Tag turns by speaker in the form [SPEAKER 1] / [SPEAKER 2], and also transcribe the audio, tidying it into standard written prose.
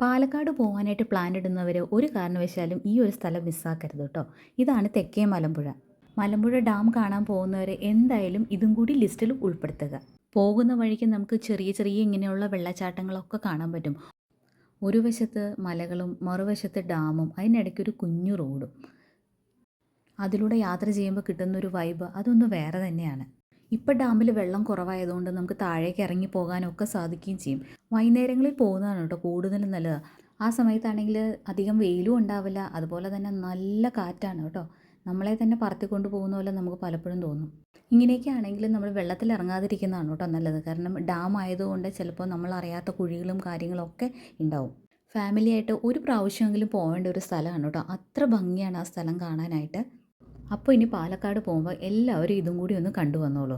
[SPEAKER 1] പാലക്കാട് പോകാനായിട്ട് പ്ലാൻ ഇടുന്നവർ ഒരു കാരണവശാലും ഈ ഒരു സ്ഥലം മിസ്സാക്കരുത് കേട്ടോ. ഇതാണ് തെക്കേ മലമ്പുഴ. മലമ്പുഴ ഡാം കാണാൻ പോകുന്നവർ എന്തായാലും ഇതും കൂടി ലിസ്റ്റിൽ ഉൾപ്പെടുത്തുക. പോകുന്ന വഴിക്ക് നമുക്ക് ചെറിയ ചെറിയ ഇങ്ങനെയുള്ള വെള്ളച്ചാട്ടങ്ങളൊക്കെ കാണാൻ പറ്റും. ഒരു വശത്ത് മലകളും മറുവശത്ത് ഡാമും, അതിനിടയ്ക്കൊരു കുഞ്ഞു റോഡും. അതിലൂടെ യാത്ര ചെയ്യുമ്പോൾ കിട്ടുന്നൊരു വൈബ് അതൊന്ന് വേറെ തന്നെയാണ്. ഇപ്പം ഡാമിൽ വെള്ളം കുറവായതുകൊണ്ട് നമുക്ക് താഴേക്ക് ഇറങ്ങി പോകാനൊക്കെ സാധിക്കുകയും ചെയ്യും. വൈകുന്നേരങ്ങളിൽ പോകുന്നതാണ് കേട്ടോ കൂടുതലും നല്ലത്. ആ സമയത്താണെങ്കിൽ അധികം വെയിലും ഉണ്ടാവില്ല, അതുപോലെ തന്നെ നല്ല കാറ്റാണ് കേട്ടോ. നമ്മളെ തന്നെ പറത്തിക്കൊണ്ട് പോകുന്ന പോലെ നമുക്ക് പലപ്പോഴും തോന്നും. ഇങ്ങനെയൊക്കെ ആണെങ്കിൽ നമ്മൾ വെള്ളത്തിൽ ഇറങ്ങാതിരിക്കുന്നതാണ് കേട്ടോ നല്ലത്. കാരണം ഡാം ആയതുകൊണ്ട് ചിലപ്പോൾ നമ്മൾ അറിയാത്ത കുഴികളും കാര്യങ്ങളൊക്കെ ഉണ്ടാവും. ഫാമിലിയായിട്ട് ഒരു പ്രാവശ്യമെങ്കിലും പോകേണ്ട ഒരു സ്ഥലമാണ് കേട്ടോ. അത്ര ഭംഗിയാണ് ആ സ്ഥലം കാണാനായിട്ട്. അപ്പോൾ ഇനി പാലക്കാട് പോകുമ്പോൾ എല്ലാവരും ഇതും കൂടി ഒന്ന് കണ്ടു വന്നോളൂ.